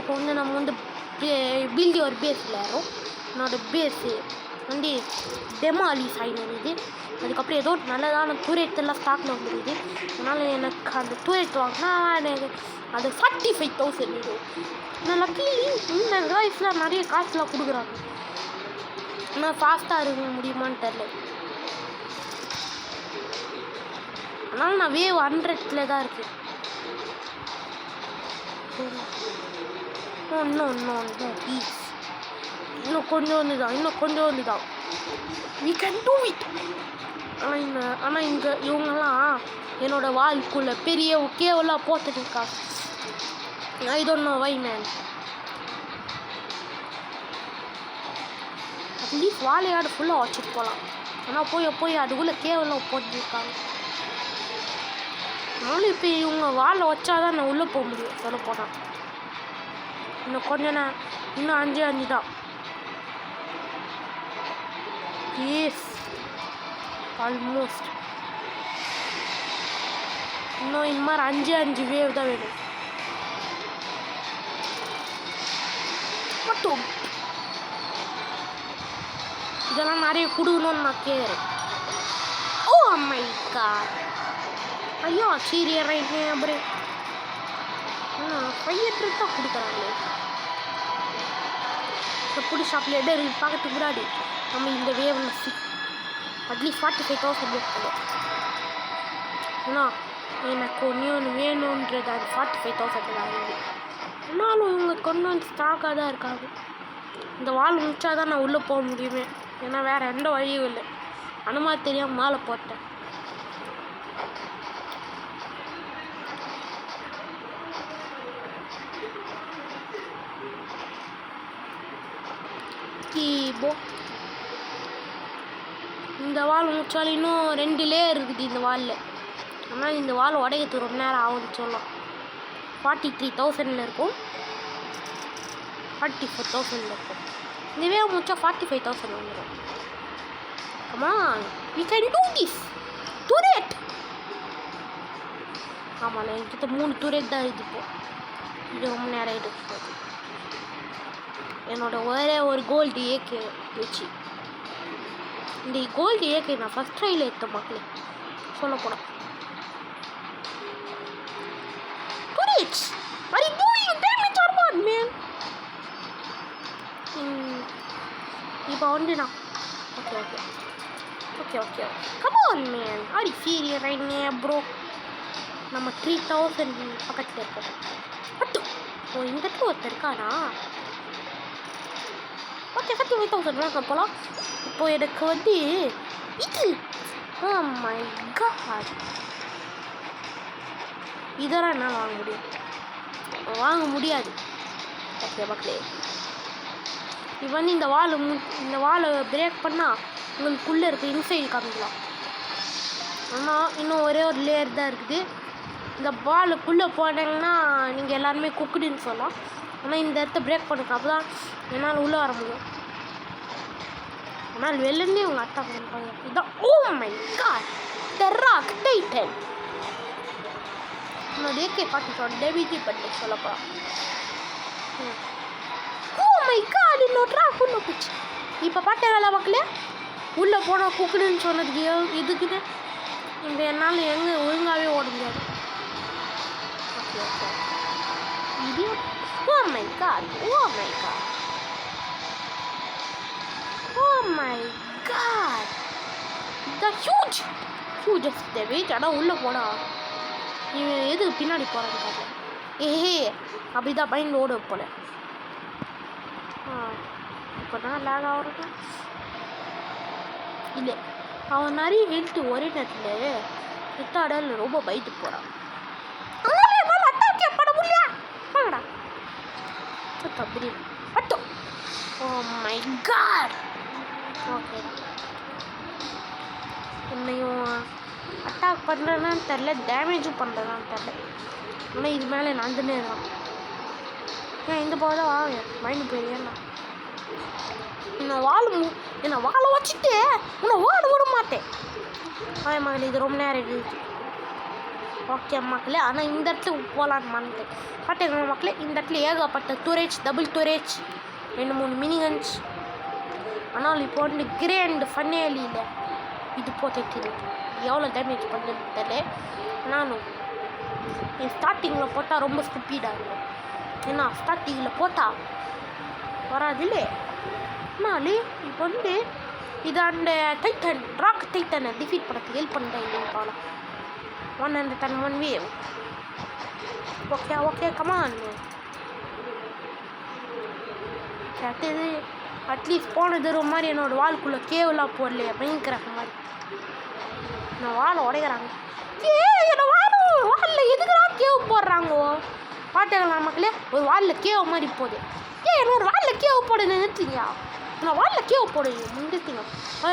இப்போ வந்து நம்ம வந்து பில்டி ஒரு பேஸ் விளையாடுறோம். என்னோட பேஸு வந்து டெமாலிஸ் ஆகிடுது. அதுக்கப்புறம் ஏதோ நல்லதான டூரேட்டெல்லாம் ஸ்டாக்கில் வந்துடுது. அதனால் எனக்கு அந்த டூரேட் வாங்கினா எனக்கு அது 45,000 இது. நான் லக்கீலி இந்த காய்ஸ்லாம் நிறைய காசுலாம் கொடுக்குறாங்க. ஆனால் ஃபாஸ்ட்டாக இருக்க முடியுமான்னு தெரில. அதனால் நான் வேவ் 100ல் தான் இருக்கேன். இன்னும் ப்ளீஸ் இன்னும் கொஞ்சம் வந்துதான் we can do it. ஆனால் இங்கே இவங்கெல்லாம் என்னோட வாழ்க்குள்ளே பெரிய கேவலாக போட்டுருக்காங்க. I don't know why man. Atleast வாழையாடு ஃபுல்லாக வச்சுட்டு போகலாம். ஆனால் போய் அதுக்குள்ளே கேவலம் போட்டுருக்காங்க. அதனால இப்போ இவங்க வாழை வச்சாதான் நான் உள்ளே போக முடியும். சொல்ல போனால் இன்னும் கொஞ்சம் இன்னும் 5 தான். Yes almost. இன்னும் இந்த மாதிரி 5 வேவ் தான் வேணும். மட்டும் இதெல்லாம் நிறைய கொடுக்கணும்னு நான் கேட்குறேன். Oh my god. ஐயோ சீரியர் ரைட் அப்புறம் பையன் தான் கொடுக்குறாங்களே. புடி ஷாப்பில் எடம் இருக்குது பார்க்கறதுக்கு முன்னாடி நம்ம இந்த வேவில் அட்லீஸ்ட் 45,000 புக் பண்ணுவோம். ஏன்னா எனக்கு ஒன்று வேணுன்றது அது 45,000 ஆகுது. ஆனாலும் இவங்க கொண்டு வந்து ஸ்டாக்காக தான் இருக்காங்க. இந்த வால் முடிச்சாதான் நான் உள்ளே போக முடியுமே. ஏன்னா வேறு எந்த வழியும் இல்லை. அனுமதி தெரியாமல் மேலே போட்டேன். இந்த வால் முடிச்சாலும் இன்னும் 2 லேயர் இருக்குது இந்த வாலில். ஆனால் இந்த வால் உடையத்துக்கு ரொம்ப நேரம் ஆகும்னு சொல்லலாம். 43,000 இருக்கும், 44,000 இருக்கும். இதுவே முடிச்சா 45,000 வந்துடும். ஆமாம் we can do this. turret. ஆமாம் என்கிட்ட 3 turret தான் இருக்குது. இப்போ இது ரொம்ப நேரம் எடுக்கும். என்னோட ஒரே ஒரு கோல்டு ஏகே வச்சு இந்த கோல்டு ஏகே நான் ஃபஸ்ட் ட்ரையில் எடுத்த மக்களே சொல்ல போனேன். இப்போ வந்து நான் okay come on man are you serious right now bro? நம்ம 3,000 பக்கத்தில் இருக்கோம். ஓ இந்த ஒருத்தர் இருக்கானா? ஓகே 35,000 போகலாம். இப்போ எனக்கு வந்து இது ஓ மை காட் இதெல்லாம் என்னால் வாங்க முடியாது. ஓகே மக்களே இப்போ வந்து இந்த வாலை பிரேக் பண்ணால் உங்களுக்குள்ளே இருக்க இன்சைடு காமிக்கலாம். ஆனால் இன்னும் ஒரே ஒரு லேயர் தான் இருக்குது. இந்த வாலுக்குள்ளே போனீங்கன்னா நீங்கள் எல்லாருமே குக்குடுன்னு சொல்லலாம். ஆனால் இந்த இடத்த பிரேக் பண்ணுங்க, அப்போ தான் என்னால் உள்ளே வர முடியும். ஆனால் வெளிலேருந்தே உங்கள் அட்டா பண்ணுறாங்க. இதுதான் ஓ மை காட் டெராக் டைட்டன். நான் AK-47 டெபிடி பற்றி சொல்லப்போம். ஓ மை காட் இன்னொரு ட்ராக் உள்ள போச்சு. இப்போ பார்த்தேன் மக்களே உள்ளே போனால் குக்குடுன்னு சொன்னதுக்கு எதுக்குன்னு இந்த என்னால் எங்கே ஒழுங்காகவே ஓட முடியாது. ஓகே இது oh my God the hugest damage. ஆனால் உள்ளே போனா இவன் எது பின்னாடி போகிறான்னு பார்க்க ஏஹே அப்படிதான் பயந்து ஓட போல. இப்போ நான் லேக் ஆகிறேன் இல்லை அவன் நிறைய ஹெல்த்து ஒரே நேரத்தில் எத்தாடல் ரொம்ப பயத்து போகிறான். தப்பி அட்டோ ஓ மை காட். ஓகே என்னையும் அட்டாக் பண்ணுறேன்னு தெரில, டேமேஜும் பண்ணுறதான்னு தெரில. ஆனால் இது மேலே நந்துனே தான் ஏன் இந்த போக தான் வாங்க மைண்டு போயிருக்கேன். என்னை வாழை வச்சுட்டு உன்னை ஓட விட மாட்டேன். மகள் இது ரொம்ப நேரம் இருக்குது. ஓகே மக்களே, ஆனால் இந்த இடத்துல போகலான்னு மறந்துட்டேன். பார்த்தீங்களா மக்களே, இந்த இடத்துல ஏகப்பட்ட டூரேஜ், டபுள் டூரேஜ், 2-3 மினிகன்ஸ். ஆனால் இப்போ வந்து கிரேண்ட் ஃபன்னேலியில் இது போட்டுட்டு எவ்வளோ டேமேஜ் பண்ணுறது தெரியல. நானும் என் ஸ்டார்டிங்கில் போட்டால் ரொம்ப ஸ்டூப்பிடாக இருக்கும். ஏன்னா ஸ்டார்டிங்கில் போட்டால் வராதுல்லே. அதனாலே இப்போ வந்து இது அந்த டைட்டன் ராக் டைட்டனை டிஃபீட் பண்ணுறதுக்கு ஹெல்ப் பண்ணுறேன் இல்லைன்னு பார்க்கலாம். 110 வேவ். Okay come on. அடுத்தது அட்லீஸ்ட் போனது ஒரு மாதிரி என்னோடய வால்குள்ளே கேவலாக போடலையே பயங்கர மாதிரி. நான் வாழை உடைக்கிறாங்க. என்னோட வாலில் எதுக்குலாம் கேவ் போடுறாங்கோ? பாட்டுங்களா மக்களே, ஒரு வாலில் கேவ் மாதிரி போகுது. என்னோட வாலில் கேவ் போட நிறுத்திங்க. நான் வாலில் கேவ் போடுங்க நிறுத்திங்க.